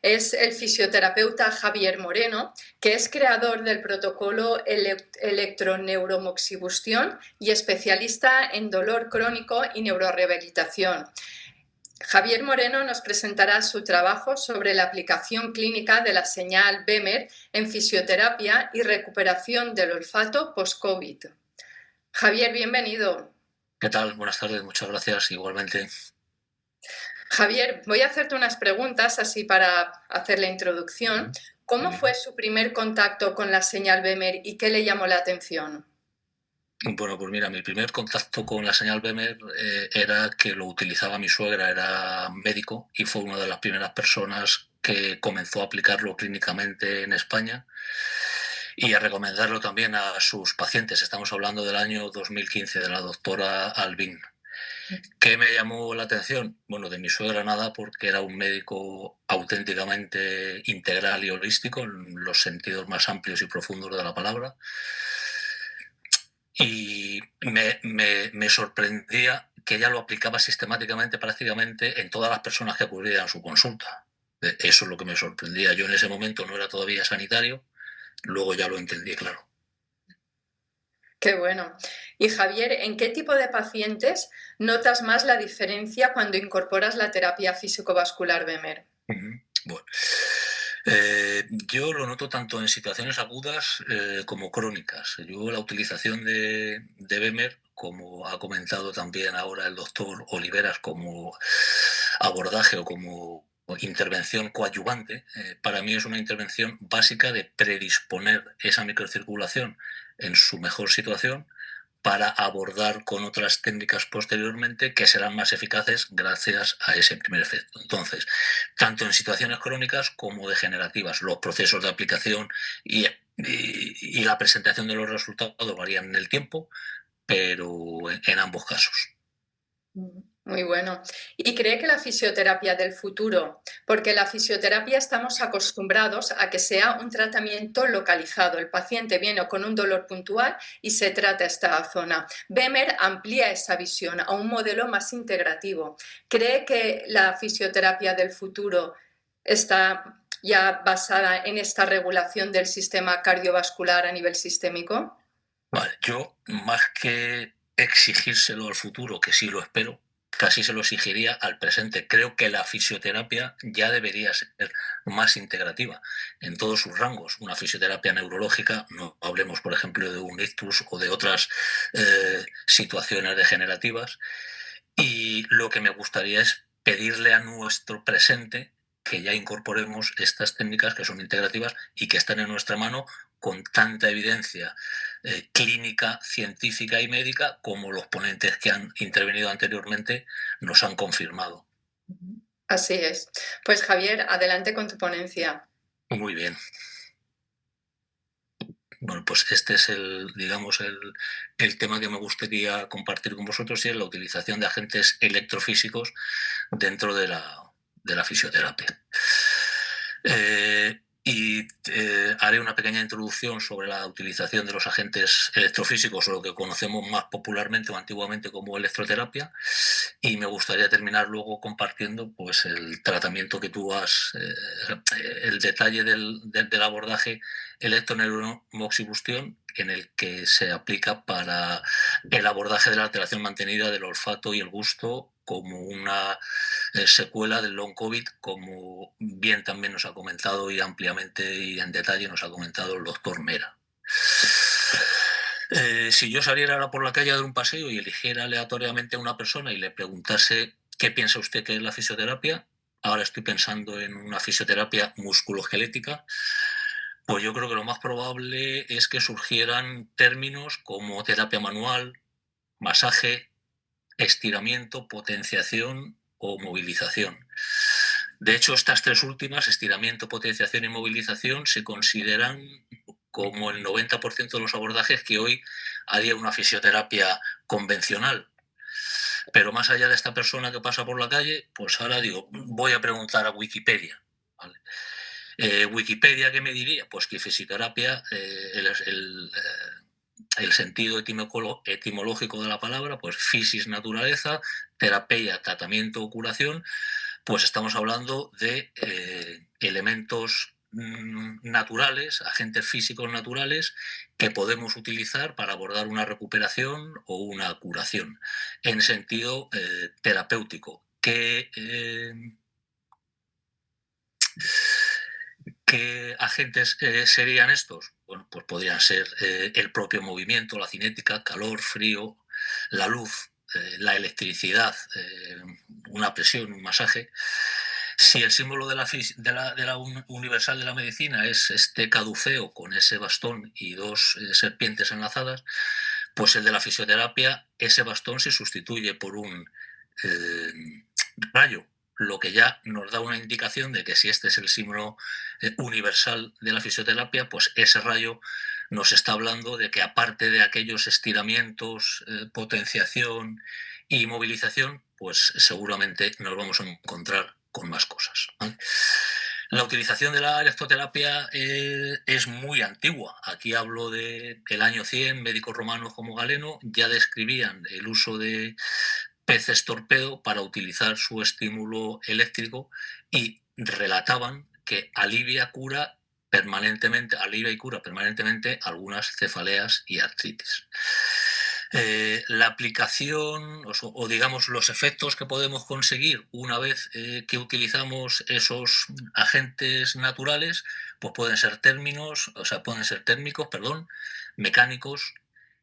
Es el fisioterapeuta Javier Moreno, que es creador del protocolo electroneuromoxibustión y especialista en dolor crónico y neurorehabilitación. Javier Moreno nos presentará su trabajo sobre la aplicación clínica de la señal BEMER en fisioterapia y recuperación del olfato post-COVID. Javier, bienvenido. ¿Qué tal? Buenas tardes, muchas gracias. Igualmente. Javier, voy a hacerte unas preguntas así para hacer la introducción. ¿Cómo fue su primer contacto con la señal BEMER y qué le llamó la atención? Bueno, pues mira, mi primer contacto con la señal BEMER era que lo utilizaba mi suegra, era médico y fue una de las primeras personas que comenzó a aplicarlo clínicamente en España y a recomendarlo también a sus pacientes. Estamos hablando del año 2015, de la doctora Albín. ¿Qué me llamó la atención? Bueno, de mi suegra nada, porque era un médico auténticamente integral y holístico en los sentidos más amplios y profundos de la palabra. Y me sorprendía que ella lo aplicaba sistemáticamente, prácticamente, en todas las personas que acudían a su consulta. Eso es lo que me sorprendía. Yo en ese momento no era todavía sanitario, luego ya lo entendí, claro. Qué bueno. Y Javier, ¿en qué tipo de pacientes notas más la diferencia cuando incorporas la terapia físico-vascular BEMER? Bueno, yo lo noto tanto en situaciones agudas como crónicas. Yo la utilización de BEMER, como ha comentado también ahora el doctor Oliveras, como abordaje o como intervención coadyuvante, para mí es una intervención básica de predisponer esa microcirculación en su mejor situación para abordar con otras técnicas posteriormente que serán más eficaces gracias a ese primer efecto. Entonces, tanto en situaciones crónicas como degenerativas, los procesos de aplicación y la presentación de los resultados varían en el tiempo, pero en ambos casos. Muy bueno. ¿Y cree que la fisioterapia del futuro, porque la fisioterapia estamos acostumbrados a que sea un tratamiento localizado? El paciente viene con un dolor puntual y se trata esta zona. BEMER amplía esa visión a un modelo más integrativo. ¿Cree que la fisioterapia del futuro está ya basada en esta regulación del sistema cardiovascular a nivel sistémico? Vale, yo más que exigírselo al futuro, que sí lo espero, casi se lo exigiría al presente. Creo que la fisioterapia ya debería ser más integrativa en todos sus rangos. Una fisioterapia neurológica, no hablemos, por ejemplo, de un ictus o de otras situaciones degenerativas. Y lo que me gustaría es pedirle a nuestro presente que ya incorporemos estas técnicas que son integrativas y que están en nuestra mano con tanta evidencia clínica, científica y médica como los ponentes que han intervenido anteriormente nos han confirmado. Así es. Pues Javier, adelante con tu ponencia. Muy bien. Bueno, pues este es digamos, el tema que me gustaría compartir con vosotros y es la utilización de agentes electrofísicos dentro de la fisioterapia. Haré una pequeña introducción sobre la utilización de los agentes electrofísicos o lo que conocemos más popularmente o antiguamente como electroterapia, y me gustaría terminar luego compartiendo pues el tratamiento que tú has, el detalle del abordaje electroneuromoxibustión en el que se aplica para el abordaje de la alteración mantenida del olfato y el gusto como una secuela del long COVID, como bien también nos ha comentado y ampliamente y en detalle nos ha comentado el doctor Mera. Si yo saliera ahora por la calle a dar un paseo y eligiera aleatoriamente a una persona y le preguntase qué piensa usted que es la fisioterapia, ahora estoy pensando en una fisioterapia musculoesquelética, pues yo creo que lo más probable es que surgieran términos como terapia manual, masaje, estiramiento, potenciación o movilización. De hecho, estas tres últimas, estiramiento, potenciación y movilización, se consideran como el 90% de los abordajes que hoy haría una fisioterapia convencional. Pero más allá de esta persona que pasa por la calle, pues ahora digo, voy a preguntar a Wikipedia. ¿Vale? Wikipedia, ¿qué me diría? Pues que fisioterapia, el sentido etimológico de la palabra, pues fisis, naturaleza, terapia, tratamiento o curación, pues estamos hablando de elementos naturales, agentes físicos naturales que podemos utilizar para abordar una recuperación o una curación en sentido terapéutico. ¿Qué agentes serían estos? Bueno, pues podrían ser el propio movimiento, la cinética, calor, frío, la luz, la electricidad, una presión, un masaje. Si el símbolo de la universal de la medicina es este caduceo con ese bastón y dos serpientes enlazadas, pues el de la fisioterapia, ese bastón se sustituye por un eh, rayo, lo que ya nos da una indicación de que si este es el símbolo universal de la fisioterapia, pues ese rayo nos está hablando de que aparte de aquellos estiramientos, potenciación y movilización, pues seguramente nos vamos a encontrar con más cosas, ¿vale? La utilización de la electroterapia es muy antigua. Aquí hablo del año 100, médicos romanos como Galeno ya describían el uso de peces torpedo para utilizar su estímulo eléctrico y relataban que alivia y cura permanentemente algunas cefaleas y artritis. La aplicación o digamos los efectos que podemos conseguir una vez que utilizamos esos agentes naturales, pues pueden ser térmicos, mecánicos,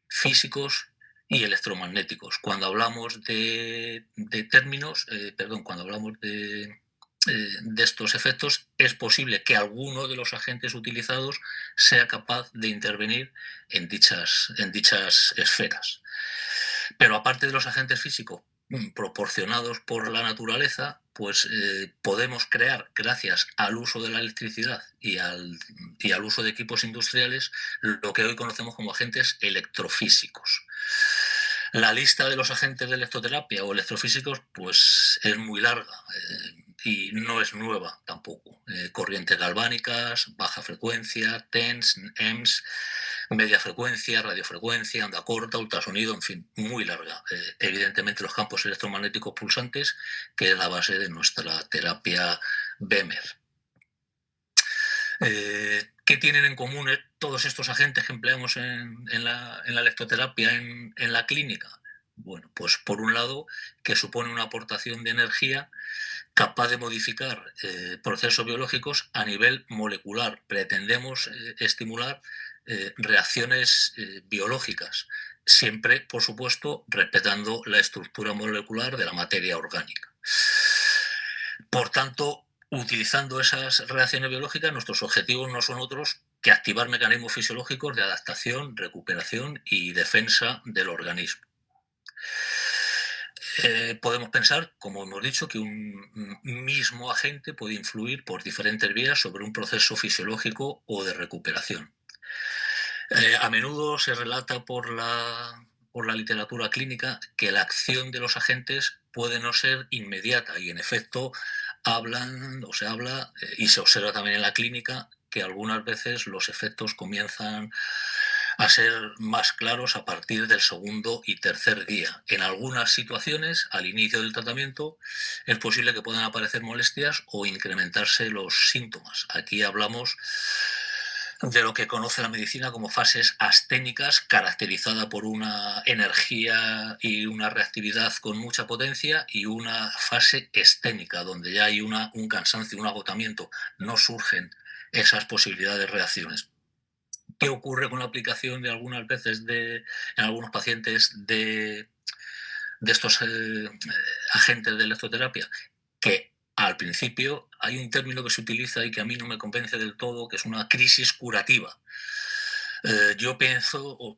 físicos y electromagnéticos. Cuando hablamos cuando hablamos de estos efectos, es posible que alguno de los agentes utilizados sea capaz de intervenir en dichas esferas. Pero aparte de los agentes físicos proporcionados por la naturaleza, pues podemos crear, gracias al uso de la electricidad y al uso de equipos industriales, lo que hoy conocemos como agentes electrofísicos. La lista de los agentes de electroterapia o electrofísicos pues es muy larga y no es nueva tampoco. Corrientes galvánicas, baja frecuencia, TENS, EMS, media frecuencia, radiofrecuencia, onda corta, ultrasonido, en fin, muy larga. Evidentemente los campos electromagnéticos pulsantes, que es la base de nuestra terapia BEMER. ¿Qué tienen en común todos estos agentes que empleamos en la electroterapia en la clínica? Bueno, pues por un lado, que supone una aportación de energía capaz de modificar procesos biológicos a nivel molecular. Pretendemos estimular reacciones biológicas, siempre, por supuesto, respetando la estructura molecular de la materia orgánica. Por tanto, utilizando esas reacciones biológicas, nuestros objetivos no son otros que activar mecanismos fisiológicos de adaptación, recuperación y defensa del organismo. Podemos pensar, como hemos dicho, que un mismo agente puede influir por diferentes vías sobre un proceso fisiológico o de recuperación. A menudo se relata por la literatura clínica que la acción de los agentes puede no ser inmediata y en efecto se habla y se observa también en la clínica que algunas veces los efectos comienzan a ser más claros a partir del segundo y tercer día. En algunas situaciones, al inicio del tratamiento, es posible que puedan aparecer molestias o incrementarse los síntomas. Aquí hablamos de lo que conoce la medicina como fases asténicas, caracterizada por una energía y una reactividad con mucha potencia, y una fase esténica, donde ya hay un cansancio, un agotamiento, no surgen esas posibilidades de reacciones. ¿Qué ocurre con la aplicación de algunas veces en algunos pacientes de estos agentes de electroterapia? Que al principio hay un término que se utiliza y que a mí no me convence del todo, que es una crisis curativa. Yo pienso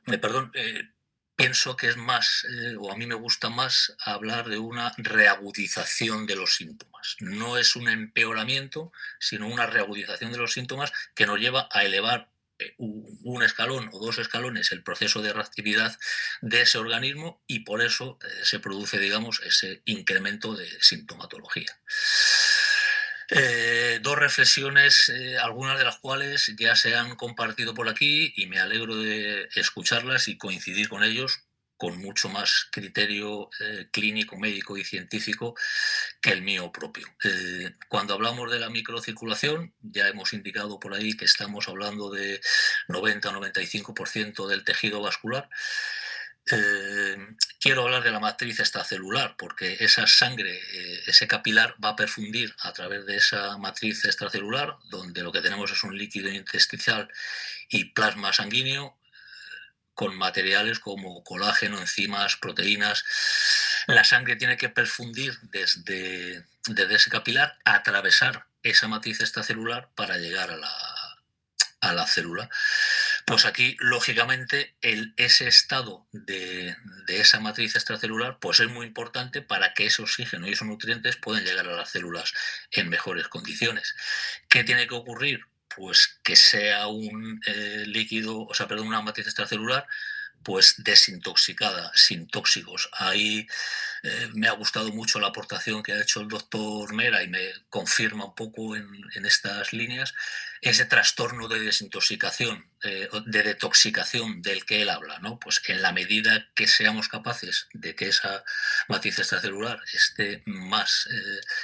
que es más, o a mí me gusta más hablar de una reagudización de los síntomas. No es un empeoramiento, sino una reagudización de los síntomas que nos lleva a elevar un escalón o dos escalones el proceso de reactividad de ese organismo, y por eso se produce, digamos, ese incremento de sintomatología. Dos reflexiones, algunas de las cuales ya se han compartido por aquí y me alegro de escucharlas y coincidir con ellos, con mucho más criterio clínico, médico y científico que el mío propio. Cuando hablamos de la microcirculación, ya hemos indicado por ahí que estamos hablando de 90-95% del tejido vascular. Quiero hablar de la matriz extracelular, porque esa sangre, ese capilar va a perfundir a través de esa matriz extracelular, donde lo que tenemos es un líquido intersticial y plasma sanguíneo, con materiales como colágeno, enzimas, proteínas. La sangre tiene que perfundir desde ese capilar, atravesar esa matriz extracelular para llegar a la célula. Pues aquí, lógicamente, ese estado de esa matriz extracelular pues es muy importante para que ese oxígeno y esos nutrientes puedan llegar a las células en mejores condiciones. ¿Qué tiene que ocurrir? Pues que sea un líquido, o sea, perdón, una matriz extracelular pues desintoxicada, sin tóxicos. Ahí me ha gustado mucho la aportación que ha hecho el doctor Mera y me confirma un poco en estas líneas ese trastorno de desintoxicación, de detoxicación del que él habla, ¿no? Pues en la medida que seamos capaces de que esa matriz extracelular esté más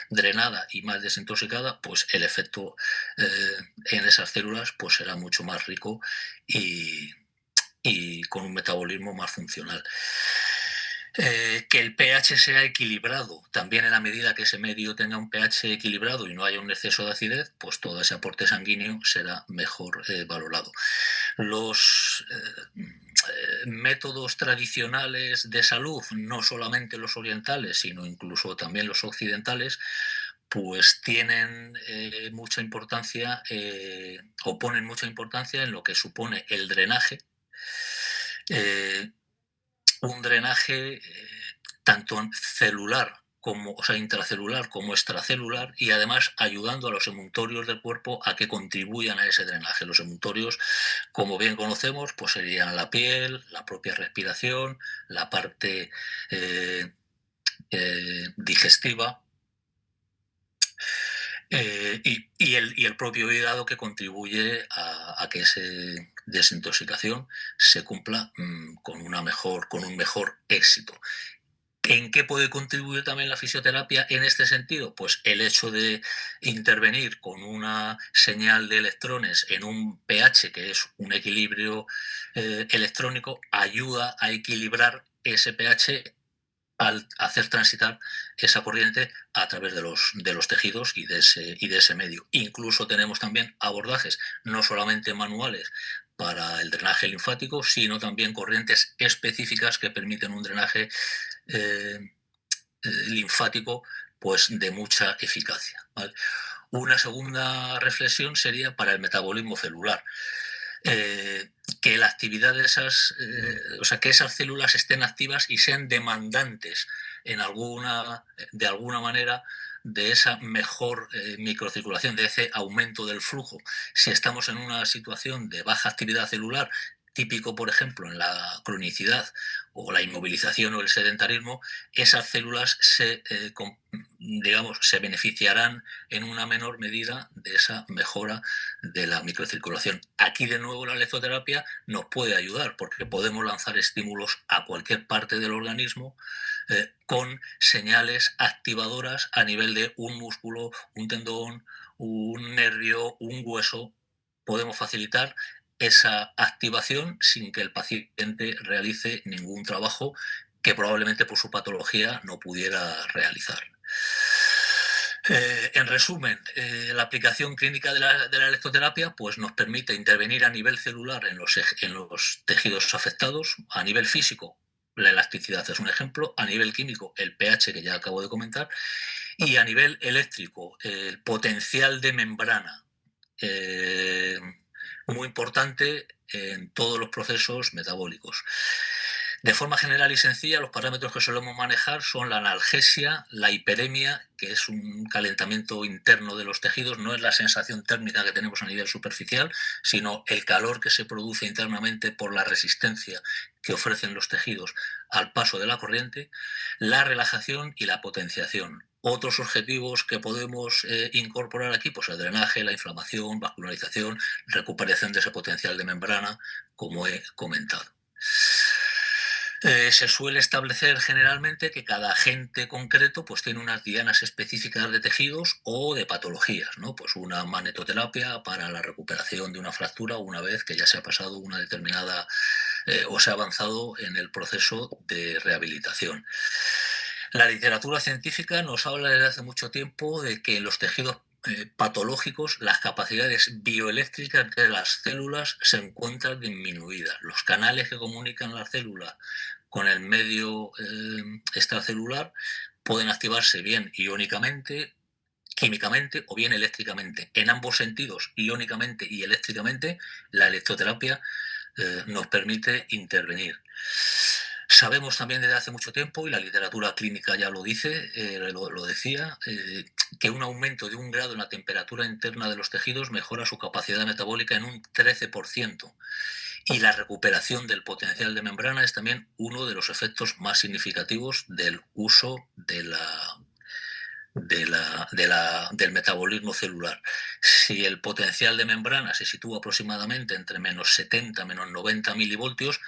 drenada y más desintoxicada, pues el efecto en esas células pues será mucho más rico y con un metabolismo más funcional. Que el pH sea equilibrado, también en la medida que ese medio tenga un pH equilibrado y no haya un exceso de acidez, pues todo ese aporte sanguíneo será mejor valorado. Los métodos tradicionales de salud, no solamente los orientales, sino incluso también los occidentales, pues tienen mucha importancia o ponen mucha importancia en lo que supone el drenaje. Un drenaje tanto celular como, o sea, intracelular como extracelular, y además ayudando a los emuntorios del cuerpo a que contribuyan a ese drenaje. Los emuntorios, como bien conocemos, pues serían la piel, la propia respiración, la parte digestiva, y el propio hígado, que contribuye a que esa desintoxicación se cumpla con un mejor éxito. ¿En qué puede contribuir también la fisioterapia en este sentido? Pues el hecho de intervenir con una señal de electrones en un pH, que es un equilibrio electrónico, ayuda a equilibrar ese pH al hacer transitar esa corriente a través de los tejidos y de ese medio. Incluso tenemos también abordajes no solamente manuales para el drenaje linfático, sino también corrientes específicas que permiten un drenaje linfático pues de mucha eficacia, ¿vale? Una segunda reflexión sería para el metabolismo celular. Que la actividad de esas, o sea, que esas células estén activas y sean demandantes de alguna manera de esa mejor microcirculación, de ese aumento del flujo. Si estamos en una situación de baja actividad celular, típico, por ejemplo, en la cronicidad o la inmovilización o el sedentarismo, esas células se beneficiarán en una menor medida de esa mejora de la microcirculación. Aquí, de nuevo, la electroterapia nos puede ayudar, porque podemos lanzar estímulos a cualquier parte del organismo con señales activadoras a nivel de un músculo, un tendón, un nervio, un hueso. Podemos facilitar esa activación sin que el paciente realice ningún trabajo que probablemente por su patología no pudiera realizar. En resumen, la aplicación clínica de la electroterapia pues nos permite intervenir a nivel celular en los tejidos afectados. A nivel físico, la elasticidad es un ejemplo; a nivel químico, el pH, que ya acabo de comentar; y a nivel eléctrico, el potencial de membrana, muy importante en todos los procesos metabólicos. De forma general y sencilla, los parámetros que solemos manejar son la analgesia, la hiperemia, que es un calentamiento interno de los tejidos, no es la sensación térmica que tenemos a nivel superficial, sino el calor que se produce internamente por la resistencia que ofrecen los tejidos al paso de la corriente; la relajación y la potenciación. Otros objetivos que podemos incorporar aquí, pues el drenaje, la inflamación, vascularización, recuperación de ese potencial de membrana, como he comentado. Se suele establecer generalmente que cada agente concreto pues, tiene unas dianas específicas de tejidos o de patologías, ¿no? Pues una magnetoterapia para la recuperación de una fractura una vez que ya se ha pasado una determinada o se ha avanzado en el proceso de rehabilitación. La literatura científica nos habla desde hace mucho tiempo de que en los tejidos patológicos las capacidades bioeléctricas de las células se encuentran disminuidas. Los canales que comunican la célula con el medio extracelular pueden activarse bien iónicamente, químicamente o bien eléctricamente. En ambos sentidos, iónicamente y eléctricamente, la electroterapia nos permite intervenir. Sabemos también desde hace mucho tiempo, y la literatura clínica ya lo dice, lo decía, que un aumento de 1 grado en la temperatura interna de los tejidos mejora su capacidad metabólica en un 13%. Y la recuperación del potencial de membrana es también uno de los efectos más significativos del uso del metabolismo celular. Si el potencial de membrana se sitúa aproximadamente entre -70, -90 milivoltios,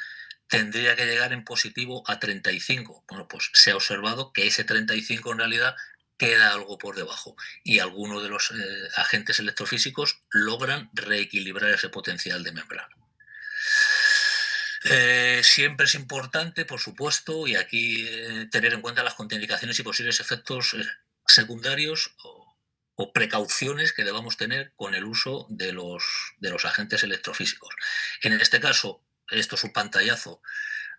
tendría que llegar en positivo a 35. Bueno, pues se ha observado que ese 35 en realidad queda algo por debajo y algunos de los agentes electrofísicos logran reequilibrar ese potencial de membrana. Siempre es importante, por supuesto, y aquí tener en cuenta las contraindicaciones y posibles efectos secundarios o precauciones que debamos tener con el uso de los agentes electrofísicos. En este caso, esto es un pantallazo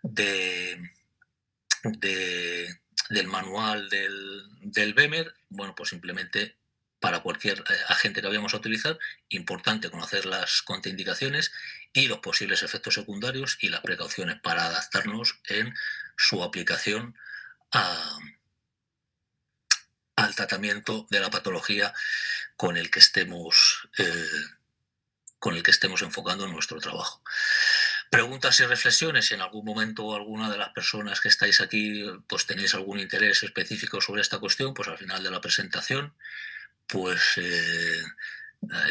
de, de- del manual del BEMER. Bueno, pues simplemente para cualquier agente que vayamos a utilizar, importante conocer las contraindicaciones y los posibles efectos secundarios y las precauciones para adaptarnos en su aplicación al tratamiento de la patología con el que estemos enfocando nuestro trabajo. Preguntas y reflexiones. Si en algún momento alguna de las personas que estáis aquí pues tenéis algún interés específico sobre esta cuestión, pues al final de la presentación pues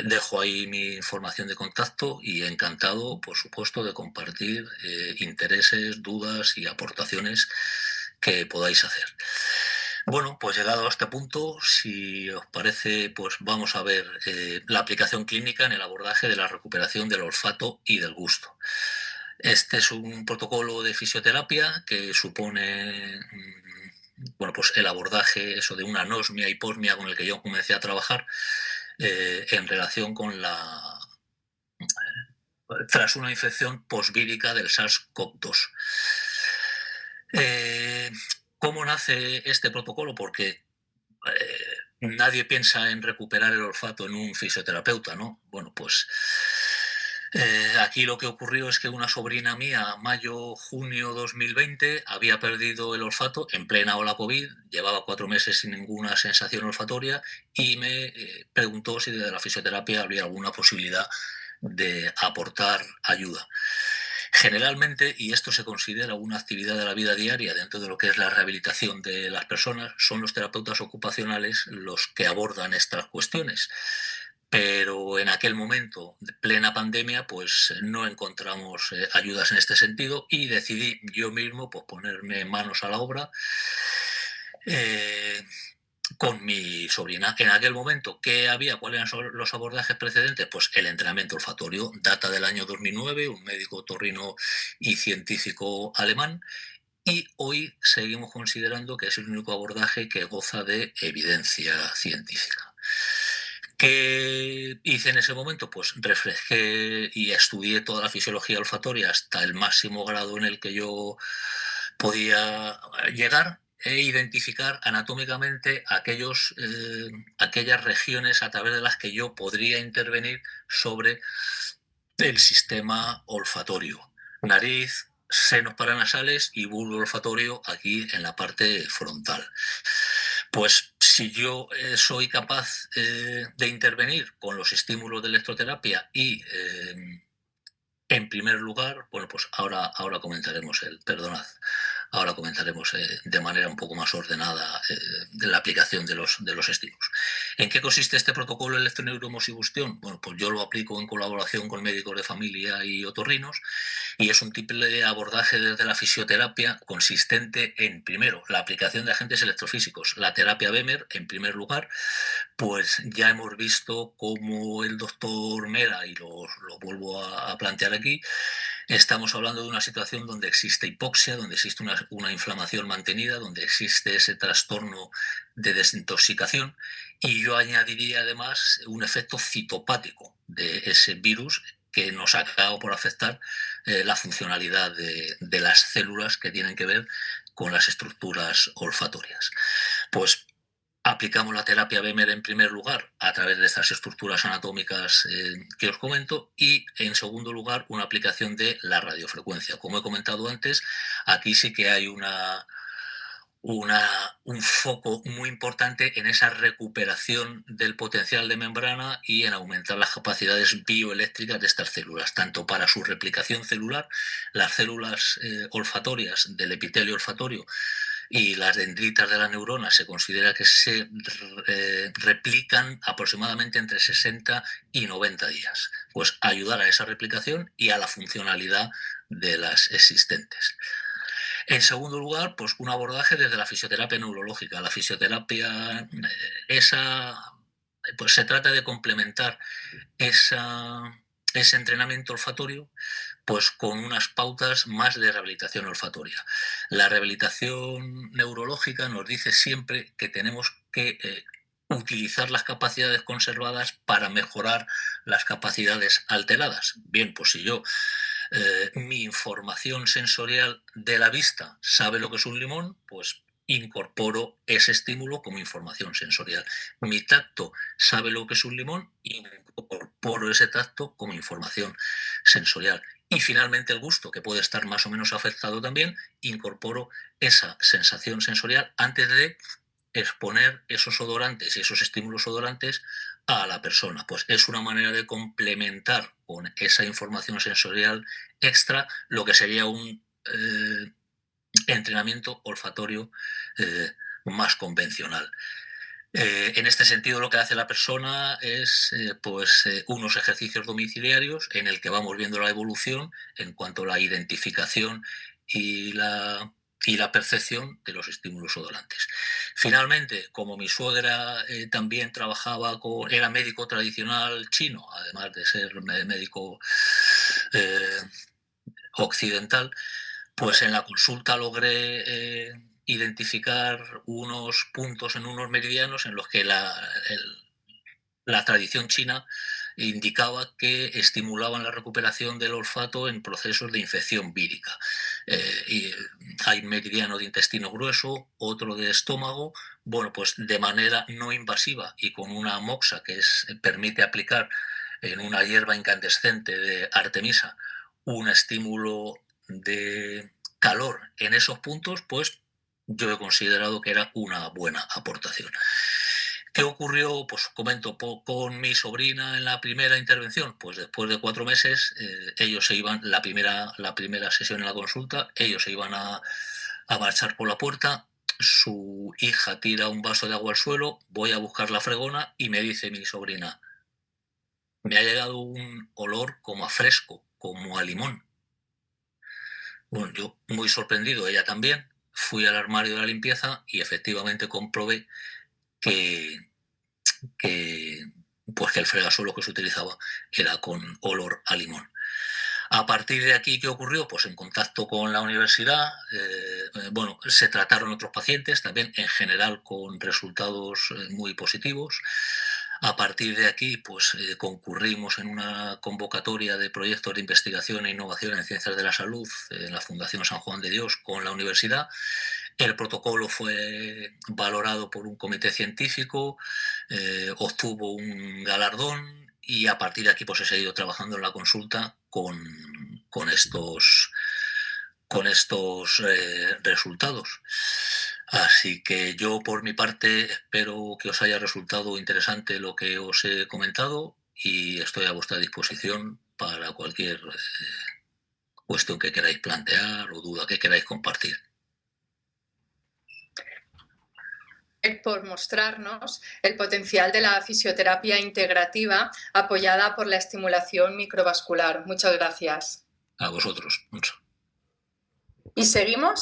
dejo ahí mi información de contacto y encantado, por supuesto, de compartir intereses, dudas y aportaciones que podáis hacer. Bueno, pues llegado a este punto, si os parece, pues vamos a ver la aplicación clínica en el abordaje de la recuperación del olfato y del gusto. Este es un protocolo de fisioterapia que supone bueno, pues el abordaje eso de una anosmia, hiposmia con el que yo comencé a trabajar en relación con tras una infección posvírica del SARS-CoV-2. ¿Cómo nace este protocolo? Porque nadie piensa en recuperar el olfato en un fisioterapeuta, ¿no? Bueno, pues aquí lo que ocurrió es que una sobrina mía, mayo-junio 2020, había perdido el olfato en plena ola COVID, llevaba 4 meses sin ninguna sensación olfatoria y me preguntó si desde la fisioterapia habría alguna posibilidad de aportar ayuda. Generalmente, y esto se considera una actividad de la vida diaria dentro de lo que es la rehabilitación de las personas, son los terapeutas ocupacionales los que abordan estas cuestiones. Pero en aquel momento, de plena pandemia, pues no encontramos ayudas en este sentido y decidí yo mismo pues, ponerme manos a la obra con mi sobrina. En aquel momento, ¿qué había? ¿Cuáles eran los abordajes precedentes? Pues el entrenamiento olfatorio, data del año 2009, un médico otorrino y científico alemán, y hoy seguimos considerando que es el único abordaje que goza de evidencia científica. ¿Qué hice en ese momento? Pues reflejé y estudié toda la fisiología olfatoria hasta el máximo grado en el que yo podía llegar e identificar anatómicamente aquellas regiones a través de las que yo podría intervenir sobre el sistema olfatorio. Nariz, senos paranasales y bulbo olfatorio aquí en la parte frontal. Pues si yo soy capaz de intervenir con los estímulos de electroterapia y en primer lugar, bueno, pues ahora comentaremos perdonad. ahora comentaremos de manera un poco más ordenada de la aplicación de los estímulos. ¿En qué consiste este protocolo electroneuromoxibustión? Bueno, pues yo lo aplico en colaboración con médicos de familia y otorrinos, y es un tipo de abordaje desde la fisioterapia consistente en, primero, la aplicación de agentes electrofísicos, la terapia Bemer, en primer lugar. Pues ya hemos visto cómo el doctor Mera, y lo vuelvo a plantear aquí, estamos hablando de una situación donde existe hipoxia, donde existe una inflamación mantenida, donde existe ese trastorno de desintoxicación, y yo añadiría además un efecto citopático de ese virus que nos ha acabado por afectar la funcionalidad de las células que tienen que ver con las estructuras olfatorias. Pues aplicamos la terapia Bemer en primer lugar a través de estas estructuras anatómicas que os comento, y en segundo lugar una aplicación de la radiofrecuencia. Como he comentado antes, aquí sí que hay un foco muy importante en esa recuperación del potencial de membrana y en aumentar las capacidades bioeléctricas de estas células, tanto para su replicación celular, las células olfatorias del epitelio olfatorio y las dendritas de las neuronas se considera que se replican aproximadamente entre 60 y 90 días. Pues ayudar a esa replicación y a la funcionalidad de las existentes. En segundo lugar, pues un abordaje desde la fisioterapia neurológica. La fisioterapia, pues se trata de complementar ese entrenamiento olfatorio pues con unas pautas más de rehabilitación olfatoria. La rehabilitación neurológica nos dice siempre que tenemos que utilizar las capacidades conservadas para mejorar las capacidades alteradas. Bien, pues si yo mi información sensorial de la vista sabe lo que es un limón, pues incorporo ese estímulo como información sensorial. Mi tacto sabe lo que es un limón, incorporo ese tacto como información sensorial. Y finalmente el gusto, que puede estar más o menos afectado también, incorporo esa sensación sensorial antes de exponer esos odorantes y esos estímulos odorantes a la persona. Pues es una manera de complementar con esa información sensorial extra lo que sería un entrenamiento olfatorio más convencional. En este sentido, lo que hace la persona es unos ejercicios domiciliarios en el que vamos viendo la evolución en cuanto a la identificación y la percepción de los estímulos odorantes. Finalmente, como mi suegra también era médico tradicional chino, además de ser médico eh, occidental, pues en la consulta logré identificar unos puntos en unos meridianos en los que la tradición china indicaba que estimulaban la recuperación del olfato en procesos de infección vírica. Y hay meridiano de intestino grueso, otro de estómago. Bueno, pues de manera no invasiva y con una moxa que permite aplicar en una hierba incandescente de Artemisa un estímulo de calor en esos puntos, pues yo he considerado que era una buena aportación. ¿Qué ocurrió? Pues comento con mi sobrina en la primera intervención. Pues después de 4 meses, ellos se iban, la primera sesión en la consulta, ellos se iban a marchar por la puerta. Su hija tira un vaso de agua al suelo, voy a buscar la fregona y me dice mi sobrina, me ha llegado un olor como a fresco, como a limón. Bueno, yo muy sorprendido, ella también, fui al armario de la limpieza y efectivamente comprobé que, que el fregasuelo que se utilizaba era con olor a limón. A partir de aquí, ¿qué ocurrió? Pues en contacto con la universidad, se trataron otros pacientes, también en general con resultados muy positivos. A partir de aquí, pues concurrimos en una convocatoria de proyectos de investigación e innovación en ciencias de la salud en la Fundación San Juan de Dios con la universidad. El protocolo fue valorado por un comité científico, obtuvo un galardón y a partir de aquí pues he seguido trabajando en la consulta con estos resultados. Así que yo por mi parte espero que os haya resultado interesante lo que os he comentado y estoy a vuestra disposición para cualquier cuestión que queráis plantear o duda que queráis compartir. por mostrarnos el potencial de la fisioterapia integrativa apoyada por la estimulación microvascular. Muchas gracias. A vosotros. Mucho. Y seguimos.